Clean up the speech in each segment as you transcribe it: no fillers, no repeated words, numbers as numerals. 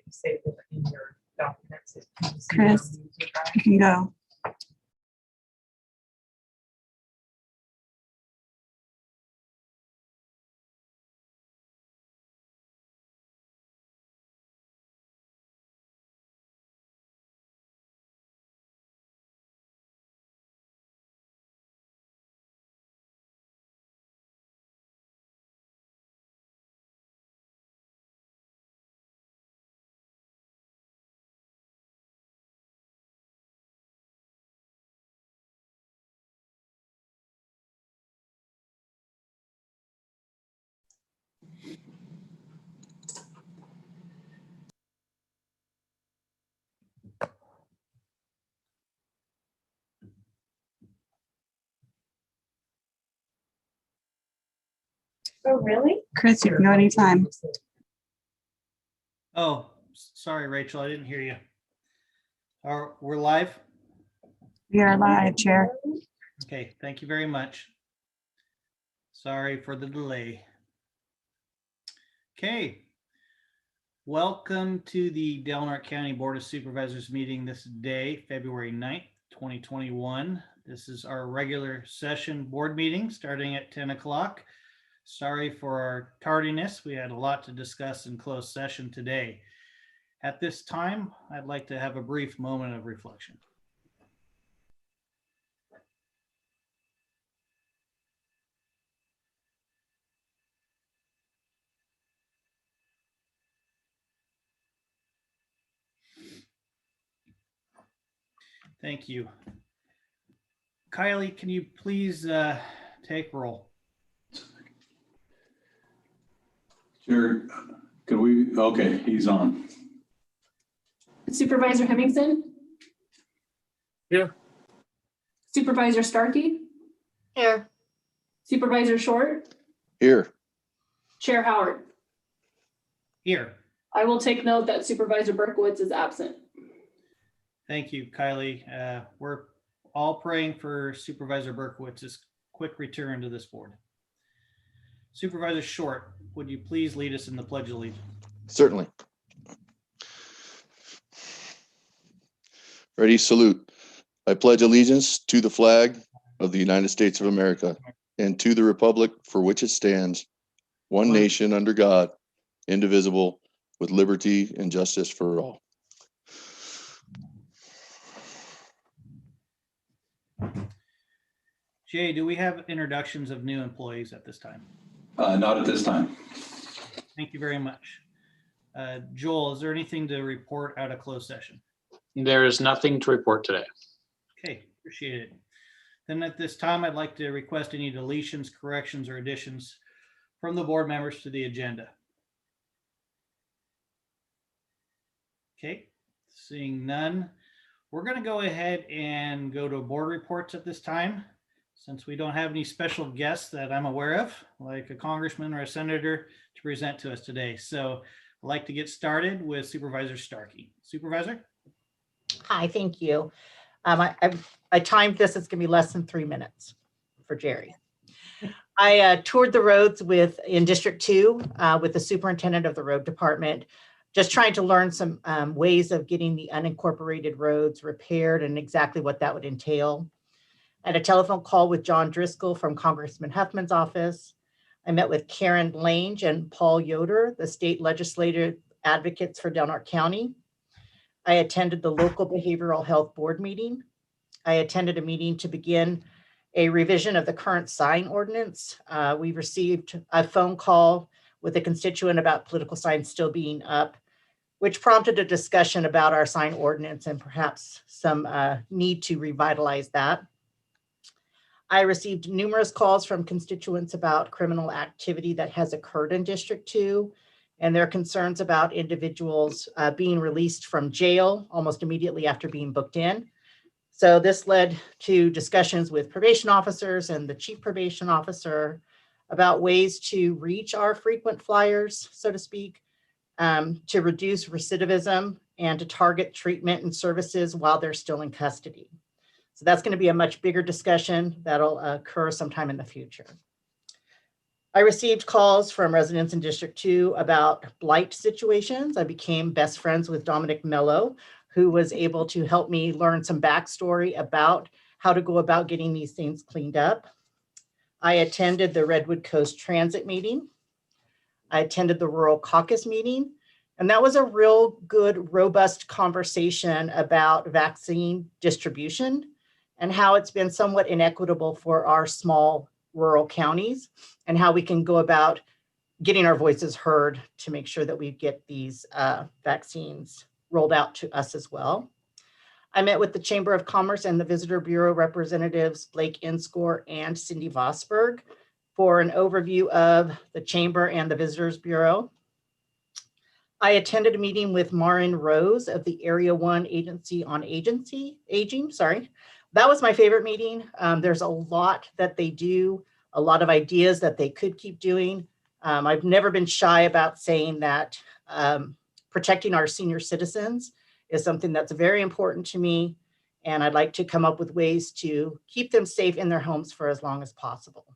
you save it in your documents. Chris, you can go. Oh, really? Chris, you can go anytime. Oh, sorry, Rachel, I didn't hear you. We're live? We are live, Chair. Okay, thank you very much. Sorry for the delay. Okay. Welcome to the Del Norte County Board of Supervisors meeting this day, February 9th, 2021. This is our regular session board meeting starting at 10 o'clock. Sorry for our tardiness. We had a lot to discuss in closed session today. At this time, I'd like to have a brief moment of reflection. Thank you. Kylie, can you please take roll? Sure. Can we? Okay, he's on. Supervisor Hemmingson? Here. Supervisor Starkey? Here. Supervisor Short? Here. Chair Howard? Here. I will take note that Supervisor Berkowitz is absent. Thank you, Kylie. We're all praying for Supervisor Berkowitz's quick return to this board. Supervisor Short, would you please lead us in the Pledge of Allegiance? Certainly. Ready, salute. I pledge allegiance to the flag of the United States of America and to the republic for which it stands, one nation under God, indivisible, with liberty and justice for all. Jay, do we have introductions of new employees at this time? Not at this time. Thank you very much. Joel, is there anything to report out of closed session? There is nothing to report today. Okay, appreciate it. Then at this time, I'd like to request any deletions, corrections, or additions from the board members to the agenda. Okay, seeing none, we're going to go ahead and go to board reports at this time. Since we don't have any special guests that I'm aware of, like a congressman or a senator, to present to us today. So I'd like to get started with Supervisor Starkey. Supervisor? Hi, thank you. I timed this, it's gonna be less than 3 minutes for Jerry. I toured the roads in District 2 with the superintendent of the road department, just trying to learn some ways of getting the unincorporated roads repaired and exactly what that would entail. I had a telephone call with John Driscoll from Congressman Huffman's office. I met with Karen Lange and Paul Yoder, the state legislative advocates for Del Norte County. I attended the local behavioral health board meeting. I attended a meeting to begin a revision of the current sign ordinance. We received a phone call with a constituent about political signs still being up, which prompted a discussion about our sign ordinance and perhaps some need to revitalize that. I received numerous calls from constituents about criminal activity that has occurred in District 2 and their concerns about individuals being released from jail almost immediately after being booked in. So this led to discussions with probation officers and the chief probation officer about ways to reach our frequent flyers, so to speak, to reduce recidivism and to target treatment and services while they're still in custody. So that's going to be a much bigger discussion that'll occur sometime in the future. I received calls from residents in District 2 about blight situations. I became best friends with Dominic Mello, who was able to help me learn some backstory about how to go about getting these things cleaned up. I attended the Redwood Coast Transit meeting. I attended the Rural Caucus meeting, and that was a real good, robust conversation about vaccine distribution and how it's been somewhat inequitable for our small rural counties and how we can go about getting our voices heard to make sure that we get these vaccines rolled out to us as well. I met with the Chamber of Commerce and the Visitor Bureau representatives, Blake Inscore and Cindy Vosberg, for an overview of the Chamber and the Visitors Bureau. I attended a meeting with Marin Rose of the Area 1 Agency on Aging. That was my favorite meeting. There's a lot that they do, a lot of ideas that they could keep doing. I've never been shy about saying that protecting our senior citizens is something that's very important to me, and I'd like to come up with ways to keep them safe in their homes for as long as possible.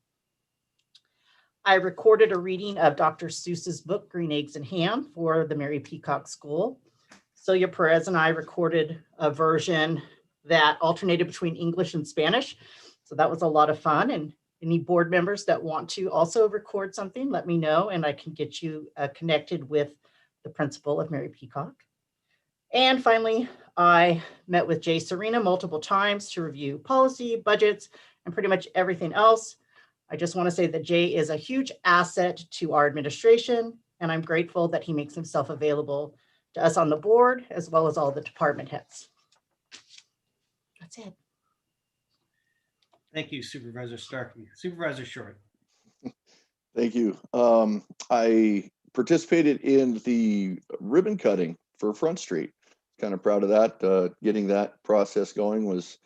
I recorded a reading of Dr. Seuss's book, Green Eggs and Ham, for the Mary Peacock School. Celia Perez and I recorded a version that alternated between English and Spanish. So that was a lot of fun. And any board members that want to also record something, let me know, and I can get you connected with the principal of Mary Peacock. And finally, I met with Jay Serena multiple times to review policy, budgets, and pretty much everything else. I just want to say that Jay is a huge asset to our administration, and I'm grateful that he makes himself available to us on the board, as well as all the department heads. That's it. Thank you, Supervisor Starkey. Supervisor Short. Thank you. I participated in the ribbon cutting for Front Street. Kind of proud of that. Getting that process going was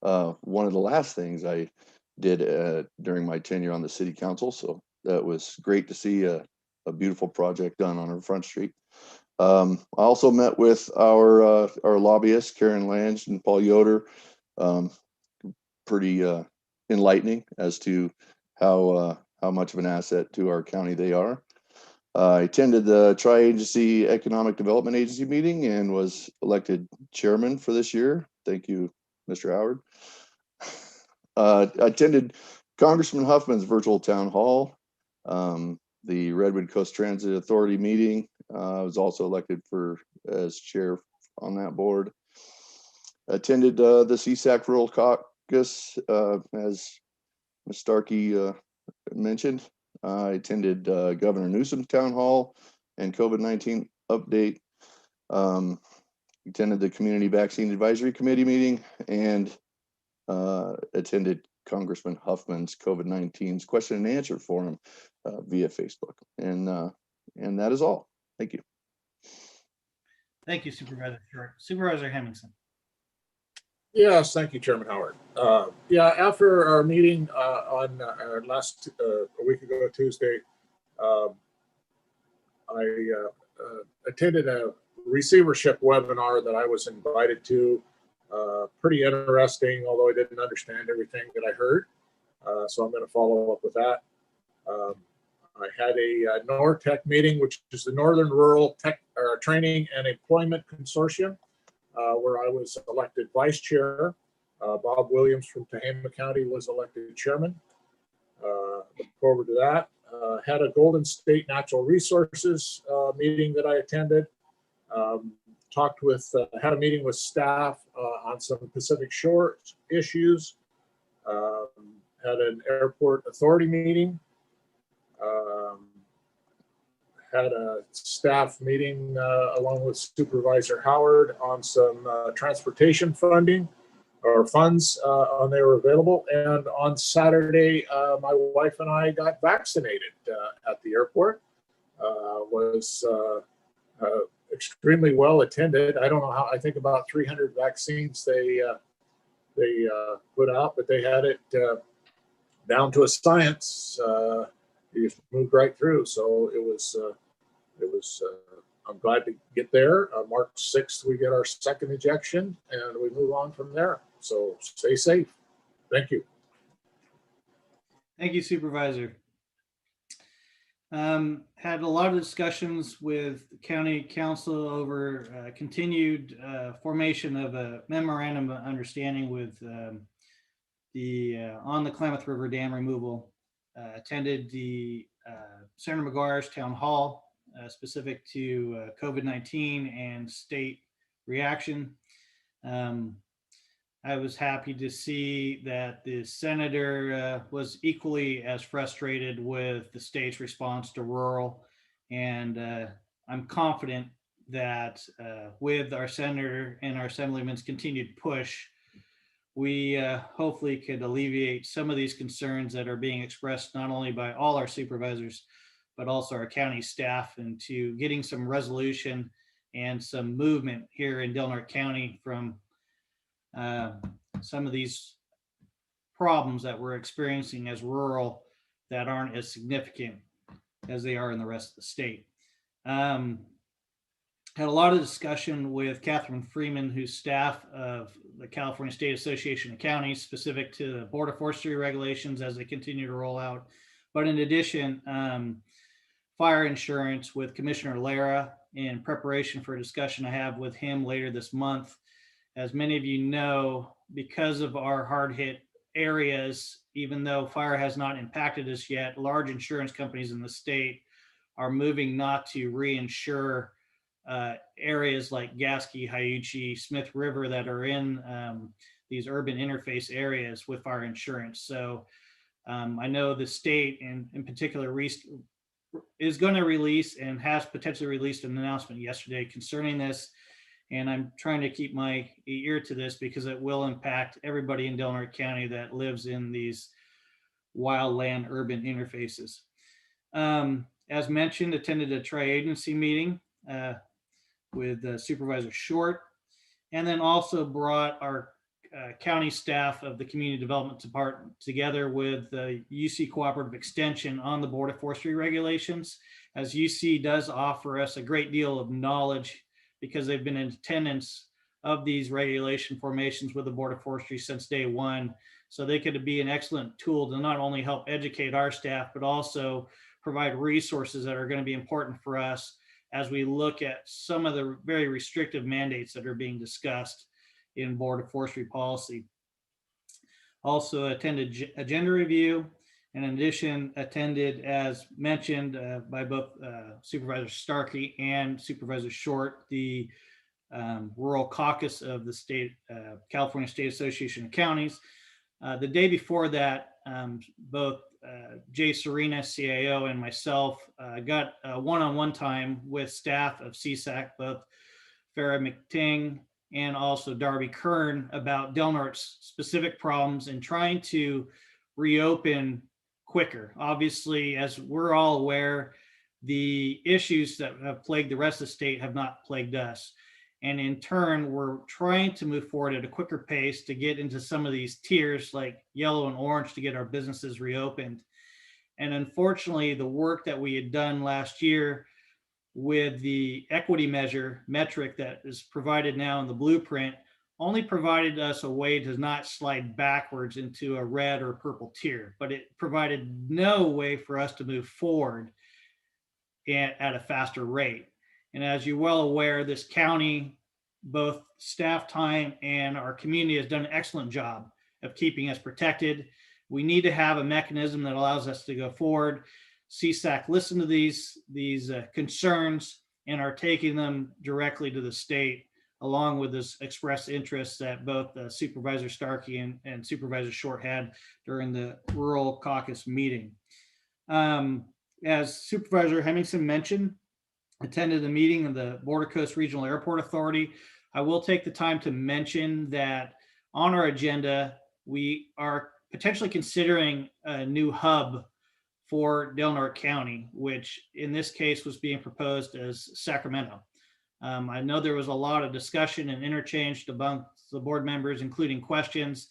one of the last things I did during my tenure on the city council. So that was great to see a beautiful project done on our Front Street. I also met with our lobbyists, Karen Lange and Paul Yoder. Pretty enlightening as to how much of an asset to our county they are. I attended the Tri-Agency Economic Development Agency meeting and was elected chairman for this year. Thank you, Mr. Howard. I attended Congressman Huffman's virtual town hall, the Redwood Coast Transit Authority meeting. I was also elected as chair on that board. Attended the CSAC Rural Caucus, as Ms. Starkey mentioned. I attended Governor Newsom's town hall and COVID-19 update. Attended the Community Vaccine Advisory Committee meeting and attended Congressman Huffman's COVID-19's question and answer forum via Facebook. And that is all. Thank you. Thank you, Supervisor Short. Supervisor Hemmingson. Yes, thank you, Chairman Howard. Yeah, after our meeting on our last a week ago Tuesday, I attended a receivership webinar that I was invited to. Pretty interesting, although I didn't understand everything that I heard. So I'm going to follow up with that. I had a Norte meeting, which is the Northern Rural Tech Training and Employment Consortium, where I was elected vice chair. Bob Williams from Tehama County was elected chairman. Look forward to that. Had a Golden State Natural Resources meeting that I attended. Had a meeting with staff on some Pacific Shore issues. Had an airport authority meeting. Had a staff meeting along with Supervisor Howard on some transportation funding or funds when they were available. And on Saturday, my wife and I got vaccinated at the airport. Was extremely well attended. I don't know how, I think about 300 vaccines they put out, but they had it down to a science. You just moved right through. So it was I'm glad to get there. March 6th, we get our second injection and we move on from there. So stay safe. Thank you. Thank you, Supervisor. Had a lot of discussions with the county council over continued formation of a memorandum of understanding with on the Klamath River Dam removal. Attended the Senator McGuire's town hall specific to COVID-19 and state reaction. I was happy to see that the senator was equally as frustrated with the state's response to rural. And I'm confident that with our senator and our assemblyman's continued push, we hopefully could alleviate some of these concerns that are being expressed not only by all our supervisors, but also our county staff, into getting some resolution and some movement here in Del Norte County from some of these problems that we're experiencing as rural that aren't as significant as they are in the rest of the state. Had a lot of discussion with Catherine Freeman, who's staff of the California State Association of Counties, specific to the Board of Forestry regulations as they continue to roll out. But in addition, fire insurance with Commissioner Lara, in preparation for a discussion I have with him later this month. As many of you know, because of our hard hit areas, even though fire has not impacted us yet, large insurance companies in the state are moving not to reinsure areas like Gasky, Hyuchi, Smith River that are in these urban interface areas with fire insurance. So I know the state in particular is going to release and has potentially released an announcement yesterday concerning this. And I'm trying to keep my ear to this because it will impact everybody in Del Norte County that lives in these wildland urban interfaces. As mentioned, attended a tri-agency meeting with Supervisor Short, and then also brought our county staff of the Community Development Department together with the UC Cooperative Extension on the Board of Forestry regulations, as UC does offer us a great deal of knowledge because they've been in attendance of these regulation formations with the Board of Forestry since day one. So they could be an excellent tool to not only help educate our staff, but also provide resources that are going to be important for us as we look at some of the very restrictive mandates that are being discussed in Board of Forestry policy. Also attended agenda review, and in addition attended, as mentioned by both Supervisor Starkey and Supervisor Short, the Rural Caucus of the state, California State Association of Counties. The day before that, both Jay Serena, CIO, and myself got one-on-one time with staff of CSAC, both Farah McTing and also Darby Kern, about Del Norte's specific problems and trying to reopen quicker. Obviously, as we're all aware, the issues that have plagued the rest of the state have not plagued us. And in turn, we're trying to move forward at a quicker pace to get into some of these tiers like yellow and orange to get our businesses reopened. And unfortunately, the work that we had done last year with the equity metric that is provided now in the blueprint only provided us a way to not slide backwards into a red or purple tier, but it provided no way for us to move forward at a faster rate. And as you're well aware, this county, both staff time and our community, has done an excellent job of keeping us protected. We need to have a mechanism that allows us to go forward. CSAC listened to these concerns and are taking them directly to the state, along with this express interest that both Supervisor Starkey and Supervisor Short had during the Rural Caucus meeting. As Supervisor Hemmingson mentioned, attended the meeting of the Border Coast Regional Airport Authority. I will take the time to mention that on our agenda, we are potentially considering a new hub for Del Norte County, which in this case was being proposed as Sacramento. I know there was a lot of discussion and interchange among the board members, including questions.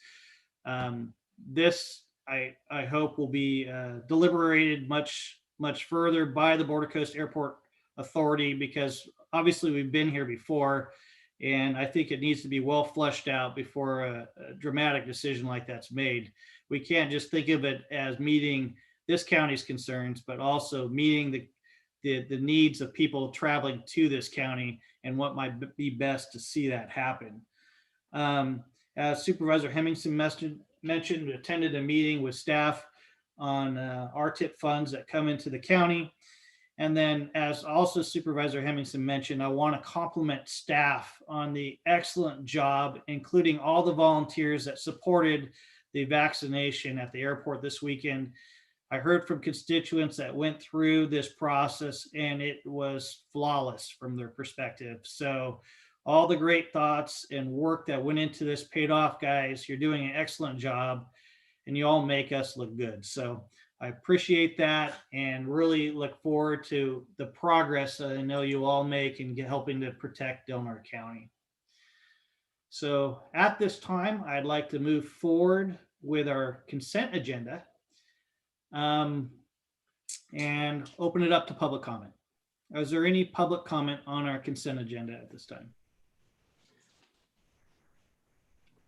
This, I hope, will be deliberated much further by the Border Coast Airport Authority, because obviously we've been here before, and I think it needs to be well fleshed out before a dramatic decision like that's made. We can't just think of it as meeting this county's concerns, but also meeting the needs of people traveling to this county and what might be best to see that happen. As Supervisor Hemmingson mentioned, we attended a meeting with staff on RTIP funds that come into the county. And then, as also Supervisor Hemmingson mentioned, I want to compliment staff on the excellent job, including all the volunteers that supported the vaccination at the airport this weekend. I heard from constituents that went through this process and it was flawless from their perspective. So all the great thoughts and work that went into this paid off, guys. You're doing an excellent job and you all make us look good. So I appreciate that and really look forward to the progress that I know you all make in helping to protect Del Norte County. So at this time, I'd like to move forward with our consent agenda and open it up to public comment. Is there any public comment on our consent agenda at this time?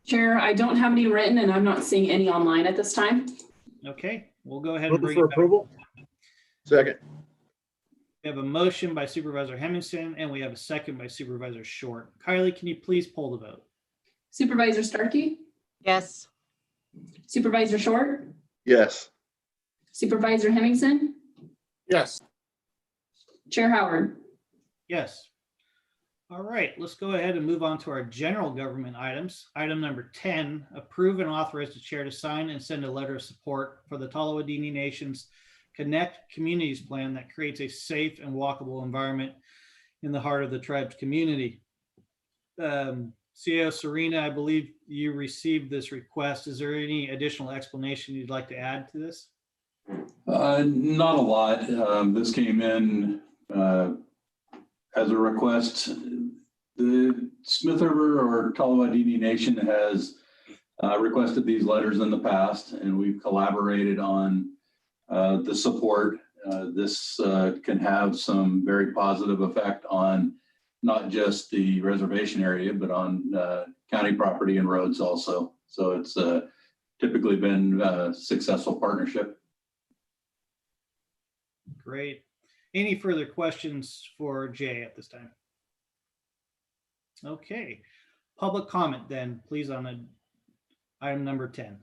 Chair, I don't have any written and I'm not seeing any online at this time. Okay, we'll go ahead and Move bring for it back. approval. Second. We have a motion by Supervisor Hemmingson and we have a second by Supervisor Short. Kylie, can you please poll the vote? Supervisor Starkey, Yes. Supervisor Short, Yes. Supervisor Hemmingson, Yes. Chair Howard. Yes. All right, let's go ahead and move on to our general government items. Item number 10, approve and authorize the chair to sign and send a letter of support for the Tolowadini Nation's Connect Communities Plan that creates a safe and walkable environment in the heart of the tribe's community. CEO Serena, I believe you received this request. Is there any additional explanation you'd like to add to this? Not a lot. This came in as a request. The Smith River or Tolowadini Nation has requested these letters in the past, and we've collaborated on the support. This can have some very positive effect on not just the reservation area, but on county property and roads also. So it's typically been a successful partnership. Great. Any further questions for Jay at this time? Okay, public comment then, please, on item number 10.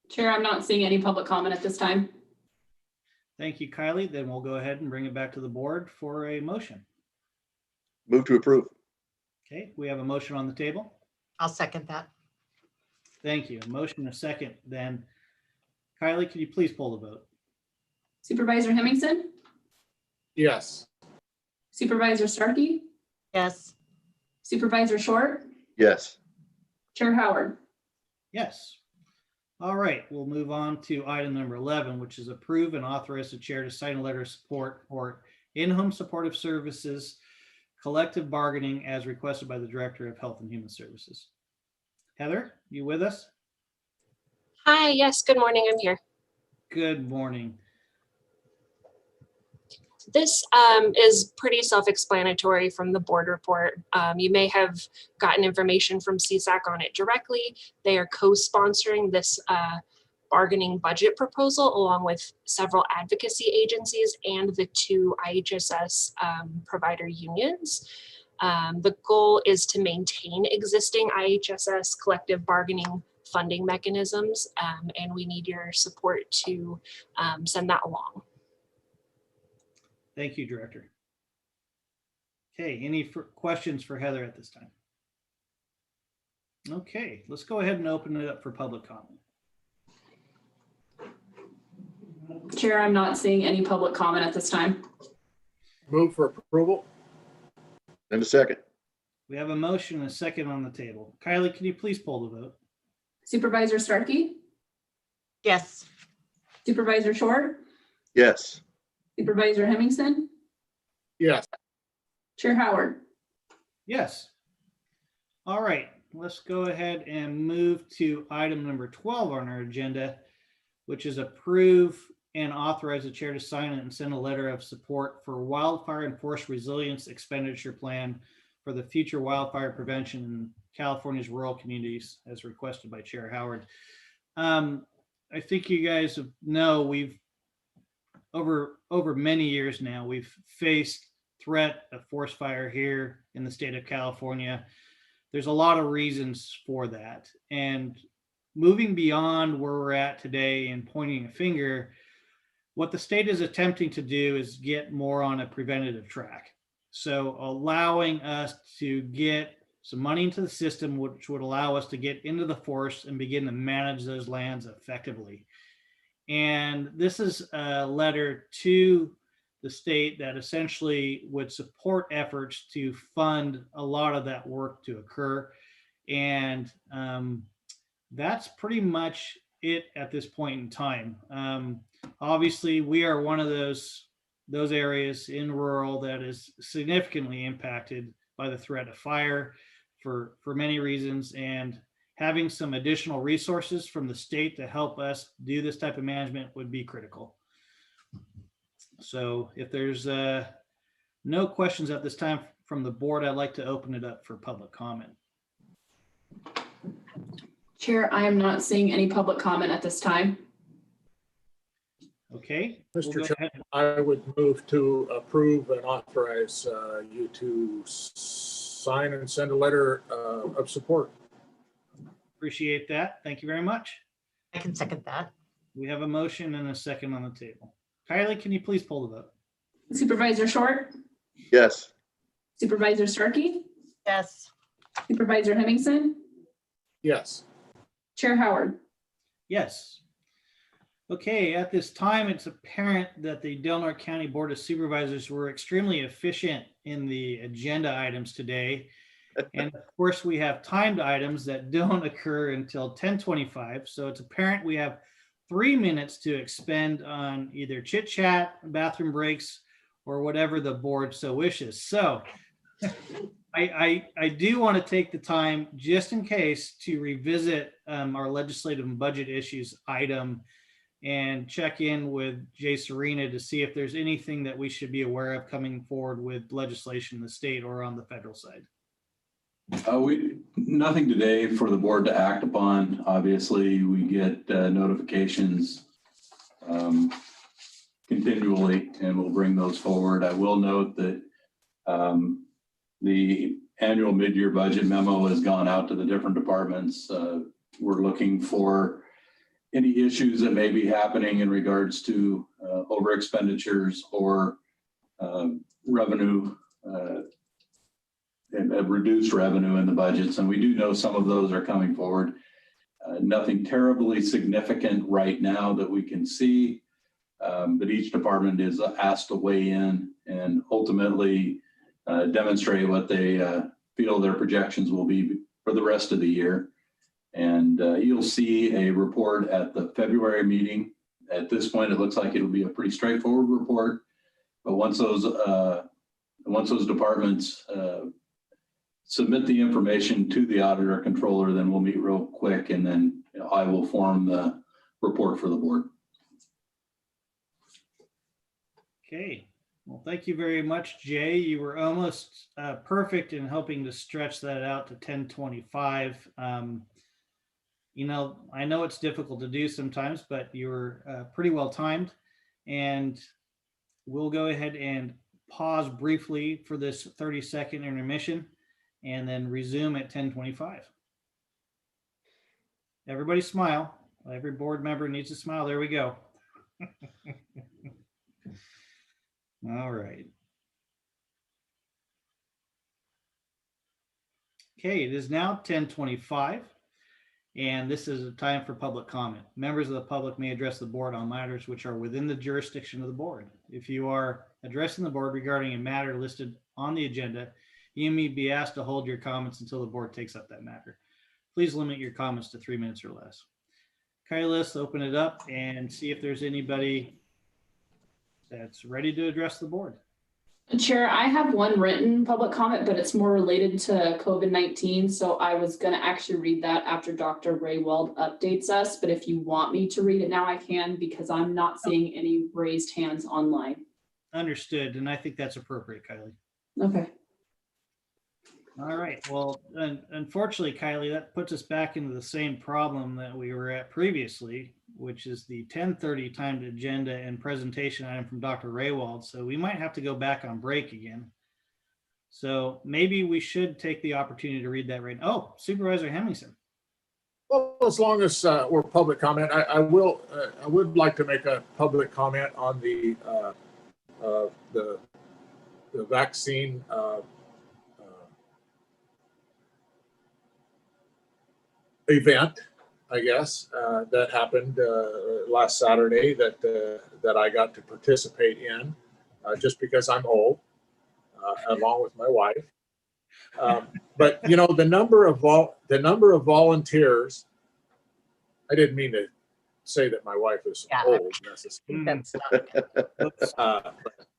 Chair, I'm not seeing any public comment at this time. Thank you, Kylie. Then we'll go ahead and bring it back to the board for a motion. Move to approve. Okay, we have a motion on the table. I'll second that. Thank you. A motion and a second. Then Kylie, can you please poll the vote? Supervisor Hemmingson, Yes. Supervisor Starkey, Yes. Supervisor Short, Yes. Chair Howard. Yes. All right, we'll move on to item number 11, which is approve and authorize the chair to sign a letter of support for in-home supportive services collective bargaining as requested by the Director of Health and Human Services. Heather, you with us? Hi, yes, good morning, I'm here. Good morning. This is pretty self-explanatory from the board report. You may have gotten information from CSAC on it directly. They are co-sponsoring this bargaining budget proposal along with several advocacy agencies and the 2 IHSS provider unions. The goal is to maintain existing IHSS collective bargaining funding mechanisms, and we need your support to send that along. Thank you, Director. Okay, any questions for Heather at this time? Okay, let's go ahead and open it up for public comment. Chair, I'm not seeing any public comment at this time. Move for approval. And a second. We have a motion and a second on the table. Kylie, can you please poll the vote? Supervisor Starkey, Yes. Supervisor Short, Yes. Supervisor Hemmingson, Yes. Chair Howard. Yes. All right, let's go ahead and move to item number 12 on our agenda, which is approve and authorize the chair to sign and send a letter of support for wildfire and forest resilience expenditure plan for the future wildfire prevention in California's rural communities as requested by Chair Howard. I think you guys know we've over many years now, we've faced threat of forest fire here in the state of California. There's a lot of reasons for that. And moving beyond where we're at today and pointing a finger, what the state is attempting to do is get more on a preventative track. So allowing us to get some money into the system, which would allow us to get into the forest and begin to manage those lands effectively. And this is a letter to the state that essentially would support efforts to fund a lot of that work to occur. And that's pretty much it at this point in time. Obviously, we are one of those areas in rural that is significantly impacted by the threat of fire for many reasons, and having some additional resources from the state to help us do this type of management would be critical. So if there's no questions at this time from the board, I'd like to open it up for public comment. Chair, I am not seeing any public comment at this time. Okay. Mr. We'll go Chair, ahead. I would move to approve and authorize you to sign and send a letter of support. Appreciate that. Thank you very much. I can second that. We have a motion and a second on the table. Kylie, can you please pull the vote? Supervisor Short, Yes. Supervisor Starkey, Yes. Supervisor Hemmingson, Yes. Chair Howard. Yes. Okay, at this time, it's apparent that the Del Norte County Board of Supervisors were extremely efficient in the agenda items today. And of course, we have timed items that don't occur until 10:25. So it's apparent we have 3 minutes to expend on either chit chat, bathroom breaks, or whatever the board so wishes. So I do want to take the time, just in case, to revisit our legislative and budget issues item and check in with Jay Serena to see if there's anything that we should be aware of coming forward with legislation in the state or on the federal side. Nothing today for the board to act upon. Obviously, we get notifications continually, and we'll bring those forward. I will note that the annual mid-year budget memo has gone out to the different departments. We're looking for any issues that may be happening in regards to over expenditures or revenue and reduced revenue in the budgets. And we do know some of those are coming forward. Nothing terribly significant right now that we can see, but each department is asked to weigh in and ultimately demonstrate what they feel their projections will be for the rest of the year. And you'll see a report at the February meeting. At this point, it looks like it'll be a pretty straightforward report. But once those departments submit the information to the auditor controller, then we'll meet real quick, and then I will form the report for the board. Okay. Well, thank you very much, Jay. You were almost perfect in helping to stretch that out to 10:25. You know, I know it's difficult to do sometimes, but you were pretty well timed. And we'll go ahead and pause briefly for this 30-second intermission and then resume at 10:25. Everybody smile. Every board member needs to smile. There we go. All right. Okay, it is now 10:25, and this is a time for public comment. Members of the public may address the board on matters which are within the jurisdiction of the board. If you are addressing the board regarding a matter listed on the agenda, you may be asked to hold your comments until the board takes up that matter. Please limit your comments to 3 minutes or less. Kylie, let's open it up and see if there's anybody that's ready to address the board. Chair, I have one written public comment, but it's more related to COVID-19. So I was going to actually read that after Dr. Raywald updates us. But if you want me to read it now, I can, because I'm not seeing any raised hands online. Understood. And I think that's appropriate, Kylie. Okay. All right. Well, unfortunately, Kylie, that puts us back into the same problem that we were at previously. which is the 10:30 timed agenda and presentation item from Dr. Raywald. So we might have to go back on break again. So maybe we should take the opportunity to read that right. Oh, Supervisor Hemmingson. Well, as long as we're public comment, I would like to make a public comment on the vaccine event, I guess, that happened last Saturday that I got to participate in, just because I'm old, along with my wife. But you know, the number of volunteers. I didn't mean to say that my wife is old necessarily. That's not good.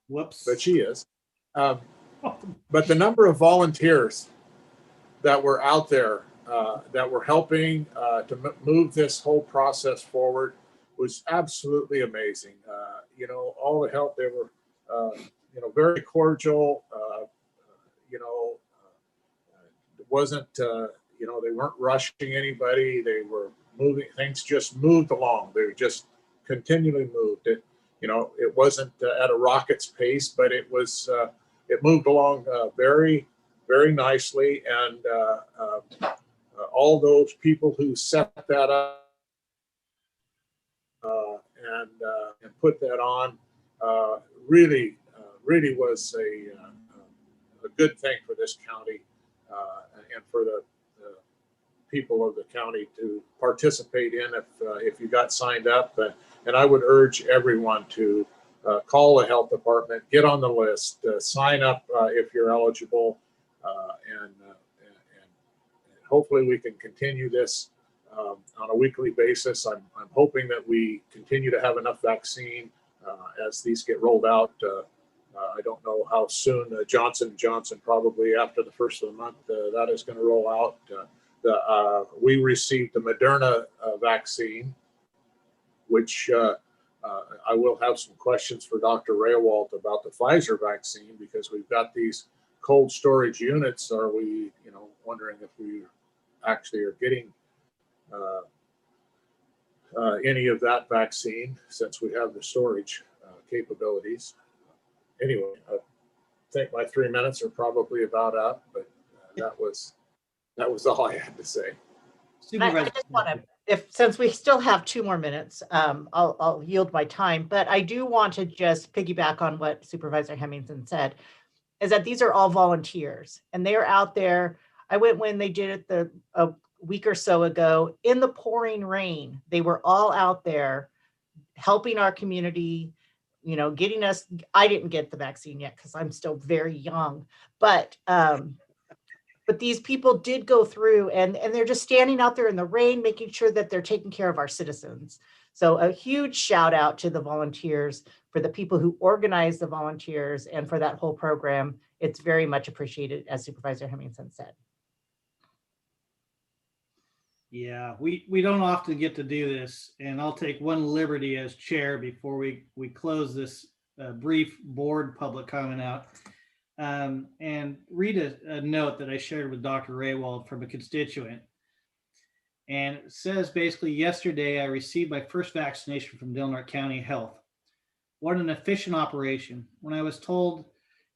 Whoops. But she is. But the number of volunteers that were out there that were helping to move this whole process forward was absolutely amazing. You know, all the help, they were, you know, very cordial. You know, it wasn't, you know, they weren't rushing anybody. They were moving, things just moved along. They just continually moved. It, you know, it wasn't at a rocket's pace, but it was, it moved along very, very nicely. And all those people who set that up and put that on really was a good thing for this county and for the people of the county to participate in if you got signed up. And I would urge everyone to call the health department, get on the list, sign up if you're eligible, and hopefully we can continue this on a weekly basis. I'm hoping that we continue to have enough vaccine as these get rolled out. I don't know how soon Johnson & Johnson, probably after the first of the month, that is going to roll out. We received the Moderna vaccine, which I will have some questions for Dr. Raywald about the Pfizer vaccine, because we've got these cold storage units. Are we, you know, wondering if we actually are getting any of that vaccine, since we have the storage capabilities. Anyway, I think my 3 minutes are probably about up, but that was all I had to say. I just want to, since we still have 2 more minutes, I'll yield my time, but I do want to just piggyback on what Supervisor Hemmingson said, is that these are all volunteers and they're out there. I went when they did it a week or so ago in the pouring rain. They were all out there helping our community, you know, getting us. I didn't get the vaccine yet because I'm still very young, but these people did go through and they're just standing out there in the rain, making sure that they're taking care of our citizens. So a huge shout out to the volunteers, for the people who organize the volunteers, and for that whole program. It's very much appreciated, as Supervisor Hemmingson said. Yeah, we don't often get to do this, and I'll take one liberty as chair before we close this brief board public comment out. And read a note that I shared with Dr. Raywald from a constituent. And it says basically, yesterday I received my first vaccination from Del Norte County Health. What an efficient operation. When I was told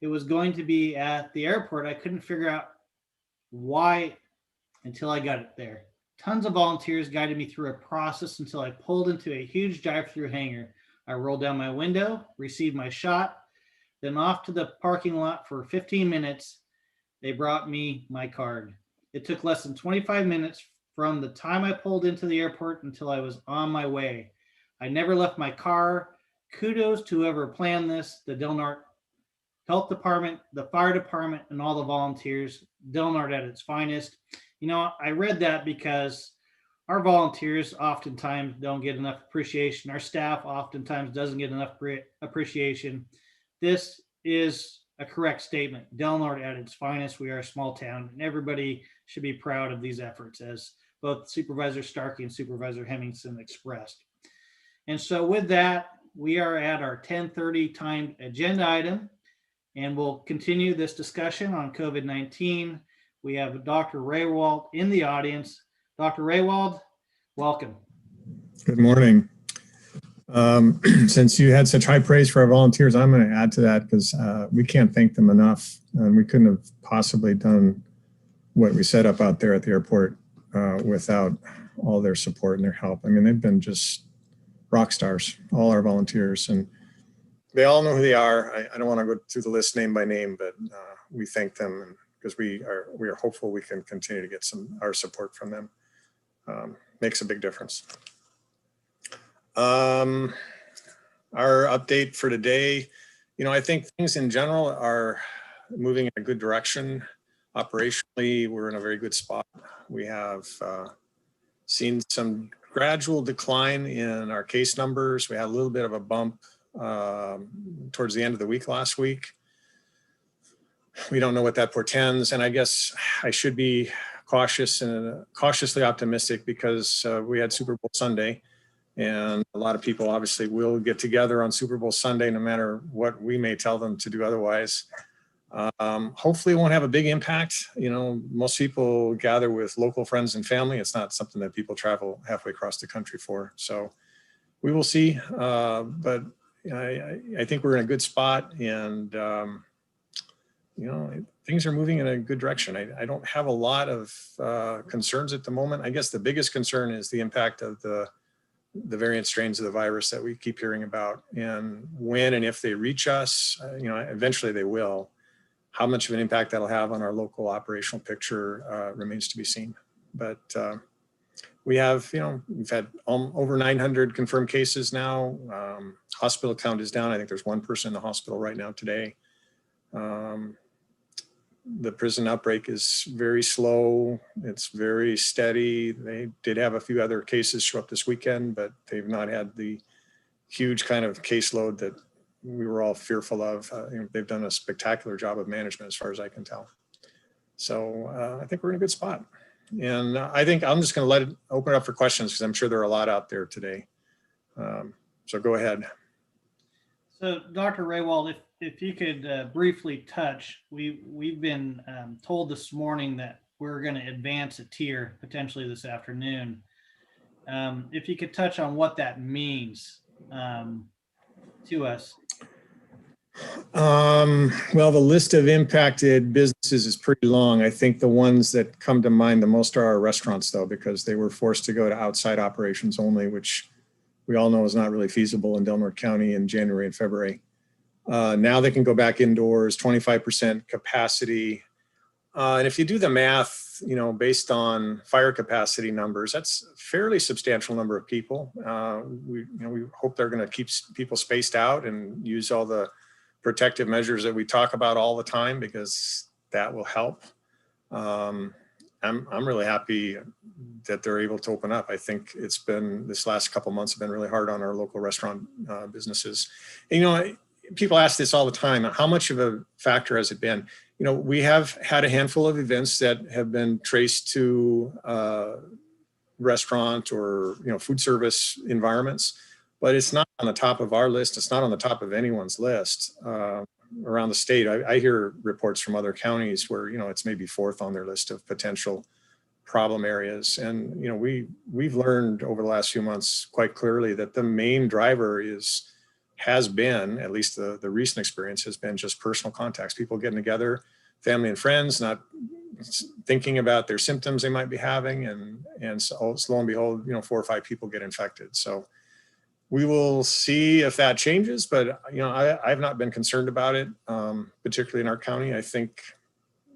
it was going to be at the airport, I couldn't figure out why until I got it there. Tons of volunteers guided me through a process until I pulled into a huge drive-through hangar. I rolled down my window, received my shot, then off to the parking lot for 15 minutes. They brought me my card. It took less than 25 minutes from the time I pulled into the airport until I was on my way. I never left my car. Kudos to whoever planned this, the Del Norte Health Department, the fire department, and all the volunteers. Del Norte at its finest. You know, I read that because our volunteers oftentimes don't get enough appreciation. Our staff oftentimes doesn't get enough appreciation. This is a correct statement. Del Norte at its finest. We are a small town, and everybody should be proud of these efforts, as both Supervisor Starkey and Supervisor Hemmingson expressed. And so with that, we are at our 10:30 timed agenda item, and we'll continue this discussion on COVID-19. We have Dr. Raywald in the audience. Dr. Raywald, welcome. Good morning. Since you had such high praise for our volunteers, I'm going to add to that because we can't thank them enough. And we couldn't have possibly done what we set up out there at the airport without all their support and their help. I mean, they've been just rock stars, all our volunteers, and they all know who they are. I don't want to go through the list name by name, but we thank them because we are hopeful we can continue to get our support from them. Makes a big difference. Our update for today, I think things in general are moving in a good direction. Operationally, we're in a very good spot. We have seen some gradual decline in our case numbers. We had a little bit of a bump towards the end of the week last week. We don't know what that portends, and I guess I should be cautious and cautiously optimistic because we had Super Bowl Sunday, and a lot of people obviously will get together on Super Bowl Sunday no matter what we may tell them to do otherwise. Hopefully it won't have a big impact. Most people gather with local friends and family. It's not something that people travel halfway across the country for. So we will see. But I think we're in a good spot, and things are moving in a good direction. I don't have a lot of concerns at the moment. I guess the biggest concern is the impact of the variant strains of the virus that we keep hearing about, and when and if they reach us, eventually they will. How much of an impact that'll have on our local operational picture remains to be seen. But we have, we've had over 900 confirmed cases now. Hospital count is down. I think there's one person in the hospital right now today. The prison outbreak is very slow. It's very steady. They did have a few other cases show up this weekend, but they've not had the huge kind of caseload that we were all fearful of. They've done a spectacular job of management as far as I can tell. So I think we're in a good spot. And I think I'm just going to open it up for questions because I'm sure there are a lot out there today. So go ahead. So Dr. Raywald, if you could briefly touch, we've been told this morning that we're going to advance a tier potentially this afternoon. If you could touch on what that means to us. Well, the list of impacted businesses is pretty long. I think the ones that come to mind the most are our restaurants, though, because they were forced to go to outside operations only, which we all know is not really feasible in Del Norte County in January and February. Now they can go back indoors, 25% capacity. And if you do the math, based on fire capacity numbers, that's a fairly substantial number of people. We hope they're going to keep people spaced out and use all the protective measures that we talk about all the time, because that will help. I'm really happy that they're able to open up. I think it's been, this last couple of months have been really hard on our local restaurant businesses. And, people ask this all the time, how much of a factor has it been? We have had a handful of events that have been traced to restaurant or, food service environments, but it's not on the top of our list. It's not on the top of anyone's list around the state. I hear reports from other counties where, it's maybe fourth on their list of potential problem areas. And, we've learned over the last few months quite clearly that the main driver has been, at least the recent experience has been, just personal contacts, people getting together, family and friends, not thinking about their symptoms they might be having. And so lo and behold, 4 or 5 people get infected. So we will see if that changes, but I've not been concerned about it, particularly in our county. I think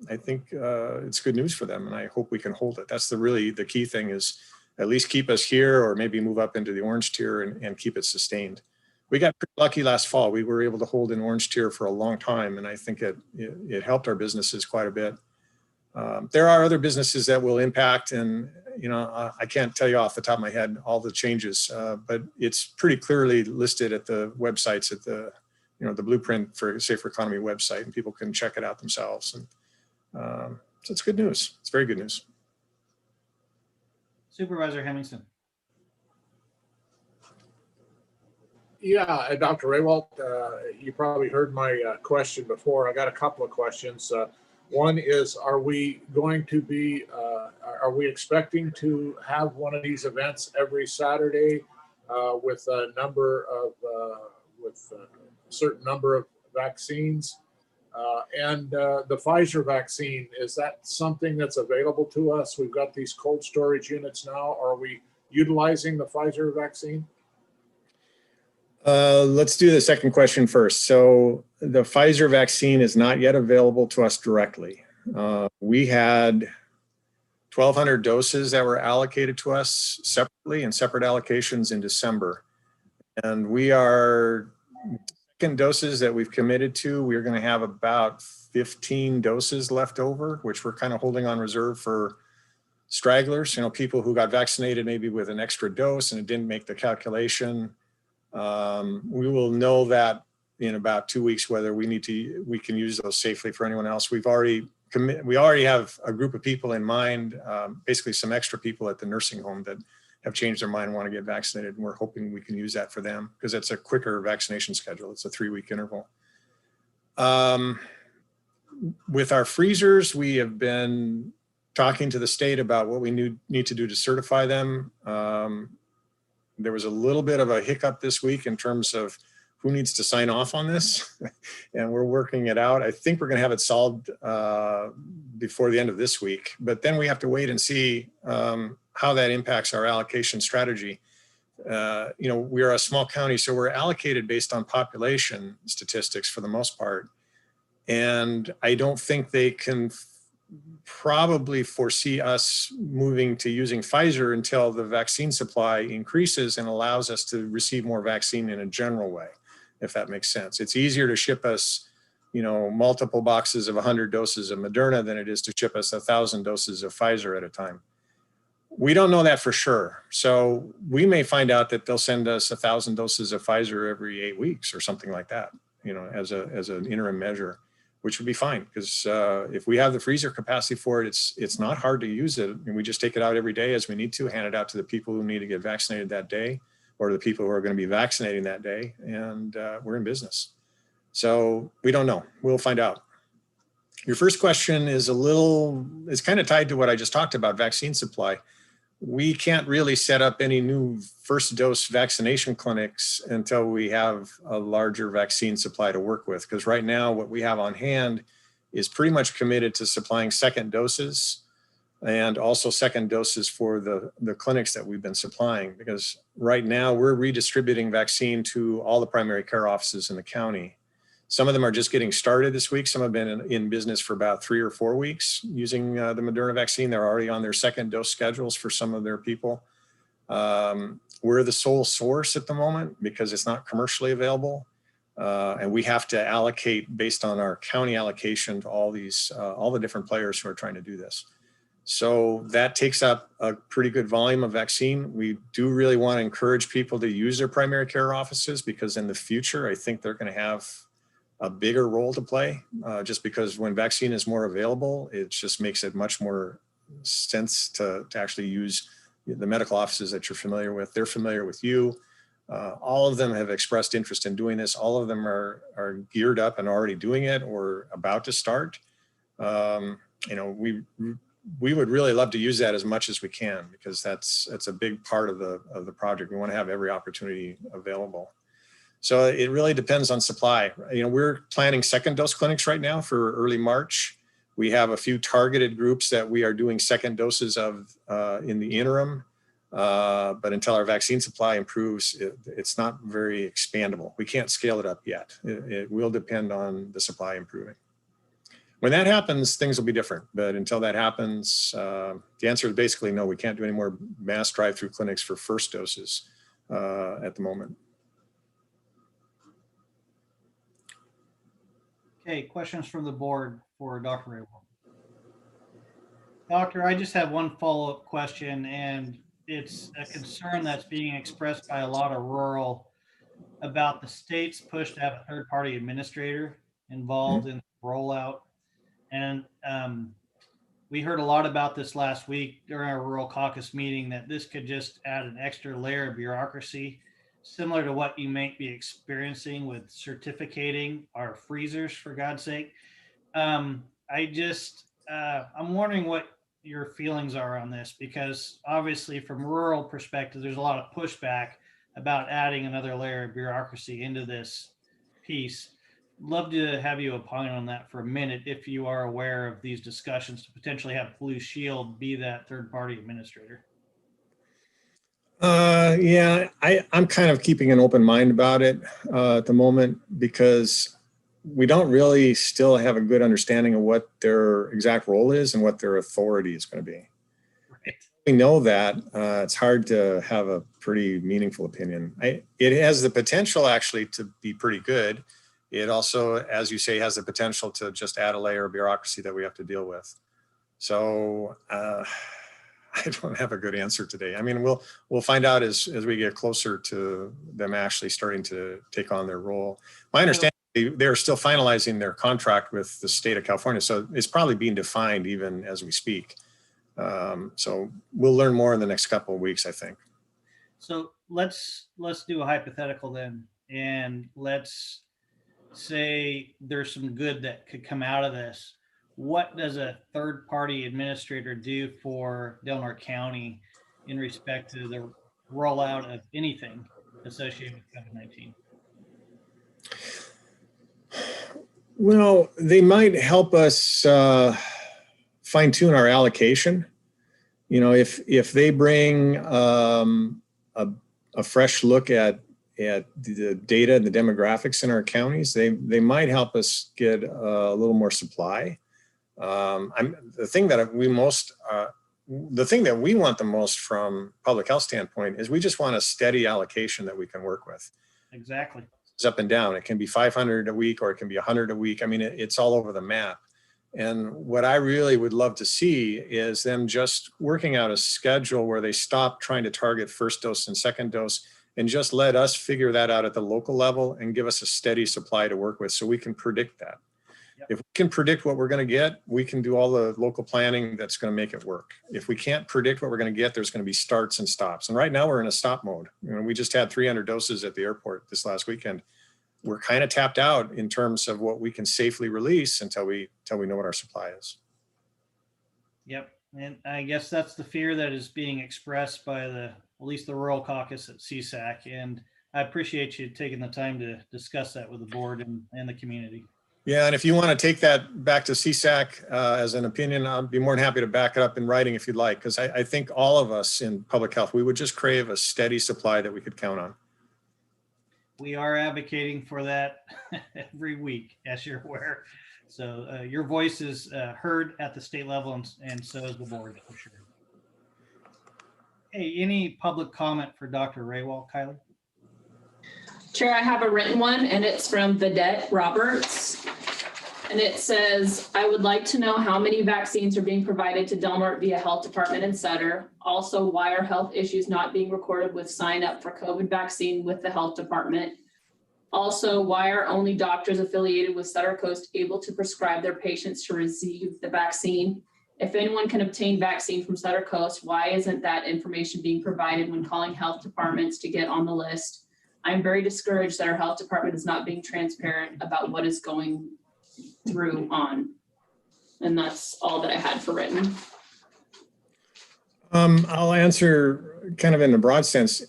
it's good news for them, and I hope we can hold it. That's the key thing, is at least keep us here, or maybe move up into the orange tier and keep it sustained. We got pretty lucky last fall. We were able to hold an orange tier for a long time, and I think it helped our businesses quite a bit. There are other businesses that will impact, and I can't tell you off the top of my head all the changes, but it's pretty clearly listed at the websites, at the the Blueprint for Safer Economy website, and people can check it out themselves. And so it's good news. It's very good news. Supervisor Hemmingson. Yeah, Dr. Raywald, you probably heard my question before. I got a couple of questions. One is, are we expecting to have one of these events every Saturday with a number of, with a certain number of vaccines. And the Pfizer vaccine, is that something that's available to us? We've got these cold storage units now. Are we utilizing the Pfizer vaccine? Let's do the second question first. So the Pfizer vaccine is not yet available to us directly. We had 1,200 doses that were allocated to us separately in separate allocations in December. And we are, second doses that we've committed to, we're going to have about 15 doses left over, which we're kind of holding on reserve for stragglers, people who got vaccinated maybe with an extra dose and it didn't make the calculation. We will know that in about 2 weeks whether we can use those safely for anyone else. We already have a group of people in mind, basically some extra people at the nursing home that have changed their mind and want to get vaccinated, and we're hoping we can use that for them because it's a quicker vaccination schedule. It's a 3-week interval. With our freezers, we have been talking to the state about what we need to do to certify them. There was a little bit of a hiccup this week in terms of who needs to sign off on this, and we're working it out. I think we're going to have it solved before the end of this week, but then we have to wait and see how that impacts our allocation strategy. We are a small county, so we're allocated based on population statistics for the most part. And I don't think they can probably foresee us moving to using Pfizer until the vaccine supply increases and allows us to receive more vaccine in a general way, if that makes sense. It's easier to ship us, multiple boxes of 100 doses of Moderna than it is to ship us 1,000 doses of Pfizer at a time. We don't know that for sure. So we may find out that they'll send us 1,000 doses of Pfizer every 8 weeks or something like that, as an interim measure, which would be fine because if we have the freezer capacity for it, it's not hard to use it. And we just take it out every day as we need to, hand it out to the people who need to get vaccinated that day or the people who are going to be vaccinating that day. And we're in business. So we don't know. We'll find out. Your first question is it's kind of tied to what I just talked about, vaccine supply. We can't really set up any new first dose vaccination clinics until we have a larger vaccine supply to work with. Because right now what we have on hand is pretty much committed to supplying second doses and also second doses for the clinics that we've been supplying. Because right now we're redistributing vaccine to all the primary care offices in the county. Some of them are just getting started this week. Some have been in business for about 3 or 4 weeks using the Moderna vaccine. They're already on their second dose schedules for some of their people. We're the sole source at the moment because it's not commercially available. And we have to allocate based on our county allocation to all the different players who are trying to do this. So that takes up a pretty good volume of vaccine. We do really want to encourage people to use their primary care offices because in the future, I think they're going to have a bigger role to play just because when vaccine is more available, it just makes it much more sense to actually use the medical offices that you're familiar with. They're familiar with you. All of them have expressed interest in doing this. All of them are geared up and already doing it or about to start. We would really love to use that as much as we can because that's a big part of the project. We want to have every opportunity available. So it really depends on supply. We're planning second dose clinics right now for early March. We have a few targeted groups that we are doing second doses of in the interim. But until our vaccine supply improves, it's not very expandable. We can't scale it up yet. It will depend on the supply improving. When that happens, things will be different. But until that happens, the answer is basically no, we can't do any more mass drive-through clinics for first doses at the moment. Okay, questions from the board for Dr. Raywald. Doctor, I just have one follow-up question, and it's a concern that's being expressed by a lot of rural about the state's push to have a third-party administrator involved in the rollout. And we heard a lot about this last week during our rural caucus meeting that this could just add an extra layer of bureaucracy, similar to what you might be experiencing with certificating our freezers, for God's sake. I'm wondering what your feelings are on this, because obviously from rural perspective, there's a lot of pushback about adding another layer of bureaucracy into this piece. Love to have you opine on that for a minute, if you are aware of these discussions to potentially have Blue Shield be that third-party administrator. Yeah, I'm kind of keeping an open mind about it at the moment, because we don't really still have a good understanding of what their exact role is and what their authority is going to be. Right. We know that it's hard to have a pretty meaningful opinion. It has the potential actually to be pretty good. It also, as you say, has the potential to just add a layer of bureaucracy that we have to deal with. So I don't have a good answer today. I mean, we'll find out as we get closer to them actually starting to take on their role. My understanding, they're still finalizing their contract with the state of California, so it's probably being defined even as we speak. So we'll learn more in the next couple of weeks, I think. So let's do a hypothetical then, and let's say there's some good that could come out of this. What does a third-party administrator do for Del Norte County in respect to the rollout of anything associated with COVID-19? Well, they might help us fine tune our allocation. You know, if they bring a fresh look at the data and the demographics in our counties, they might help us get a little more supply. The thing that we want the most from public health standpoint is we just want a steady allocation that we can work with. Exactly. It's up and down. It can be 500 a week or it can be 100 a week. I mean, it's all over the map. And what I really would love to see is them just working out a schedule where they stop trying to target first dose and second dose and just let us figure that out at the local level and give us a steady supply to work with so we can predict that. Yep. If we can predict what we're going to get, we can do all the local planning that's going to make it work. If we can't predict what we're going to get, there's going to be starts and stops. And right now we're in a stop mode. You know, we just had 300 doses at the airport this last weekend. We're kind of tapped out in terms of what we can safely release until we know what our supply is. Yep. And I guess that's the fear that is being expressed by at least the rural caucus at CSAC. And I appreciate you taking the time to discuss that with the board and the community. Yeah, and if you want to take that back to CSAC as an opinion, I'd be more than happy to back it up in writing if you'd like, because I think all of us in public health, we would just crave a steady supply that we could count on. We are advocating for that every week, as you're aware. So your voice is heard at the state level, and so is the board, for sure. Hey, any public comment for Dr. Raywald, Kylie? Chair, I have a written one, and it's from Vedette Roberts. And it says, I would like to know how many vaccines are being provided to Del Norte via Health Department and Sutter. Also, why are health issues not being recorded with sign up for COVID vaccine with the Health Department? Also, why are only doctors affiliated with Sutter Coast able to prescribe their patients to receive the vaccine? If anyone can obtain vaccine from Sutter Coast, why isn't that information being provided when calling health departments to get on the list? I'm very discouraged that our health department is not being transparent about what is going through on. And that's all that I had for written. I'll answer kind of in a broad sense.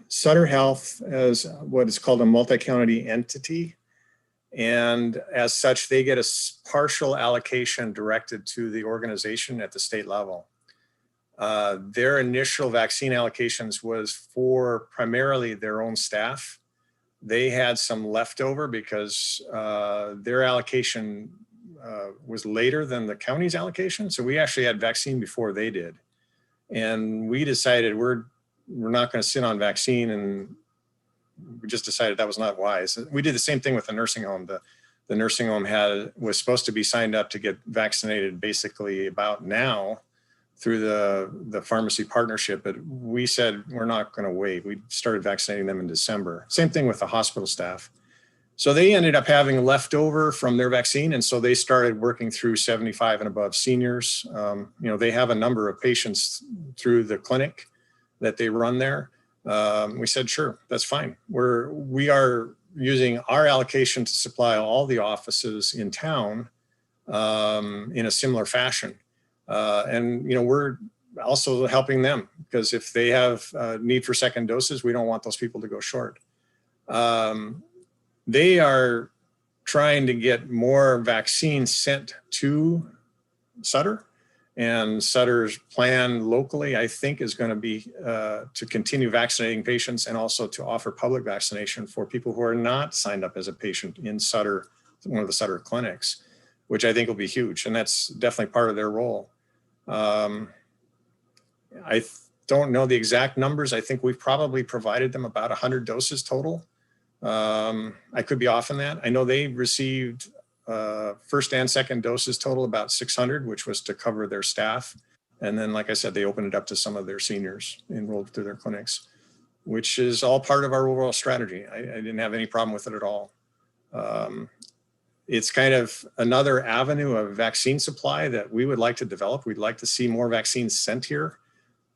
Sutter Health is what is called a multi-county entity. And as such, they get a partial allocation directed to the organization at the state level. Their initial vaccine allocations was for primarily their own staff. They had some leftover because their allocation was later than the county's allocation. So we actually had vaccine before they did. And we decided we're not going to sit on vaccine, and we just decided that was not wise. We did the same thing with the nursing home. The nursing home was supposed to be signed up to get vaccinated basically about now through the pharmacy partnership, but we said we're not going to wait. We started vaccinating them in December. Same thing with the hospital staff. So they ended up having leftover from their vaccine, and so they started working through 75 and above seniors. They have a number of patients through the clinic that they run there. We said, sure, that's fine. We are using our allocation to supply all the offices in town in a similar fashion. We're also helping them, because if they have need for second doses, we don't want those people to go short. They are trying to get more vaccines sent to Sutter, and Sutter's plan locally, I think, is going to be to continue vaccinating patients and also to offer public vaccination for people who are not signed up as a patient in Sutter, one of the Sutter clinics, which I think will be huge. And that's definitely part of their role. I don't know the exact numbers. I think we've probably provided them about 100 doses total. I could be off on that. I know they received first and second doses total about 600, which was to cover their staff. And then, like I said, they opened it up to some of their seniors enrolled through their clinics, which is all part of our overall strategy. I didn't have any problem with it at all. It's kind of another avenue of vaccine supply that we would like to develop. We'd like to see more vaccines sent here.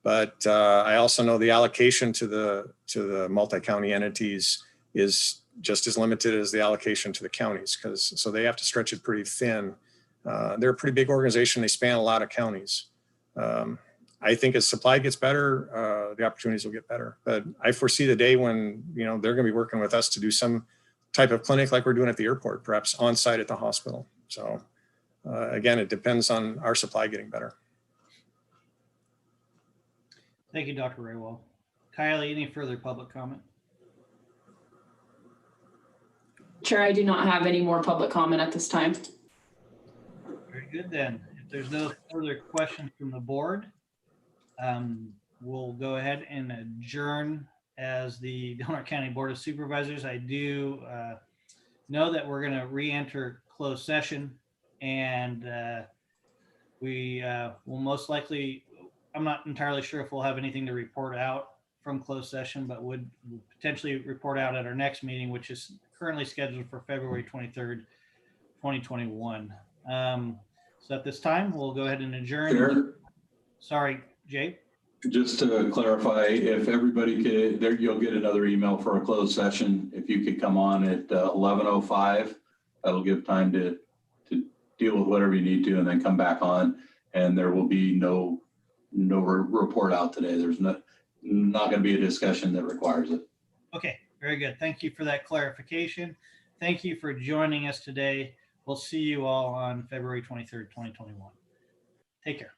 But I also know the allocation to the multi-county entities is just as limited as the allocation to the counties, so they have to stretch it pretty thin. They're a pretty big organization. They span a lot of counties. I think as supply gets better, the opportunities will get better. But I foresee the day when they're going to be working with us to do some type of clinic like we're doing at the airport, perhaps on site at the hospital. So again, it depends on our supply getting better. Thank you, Dr. Raywald. Kylie, any further public comment? Chair, I do not have any more public comment at this time. Very good then. If there's no further questions from the board, we'll go ahead and adjourn as the Delaware County Board of Supervisors. I do know that we're going to re-enter closed session, and we will most likely, I'm not entirely sure if we'll have anything to report out from closed session, but would potentially report out at our next meeting, which is currently scheduled for February 23rd, 2021. So at this time, we'll go ahead and adjourn. Chair? Sorry, Jay. Just to clarify, if everybody could, there, you'll get another email for a closed session. If you could come on at 11:05, that'll give time to deal with whatever you need to, and then come back on. And there will be no report out today. There's not going to be a discussion that requires it. Okay, very good. Thank you for that clarification. Thank you for joining us today. We'll see you all on February 23rd, 2021. Take care.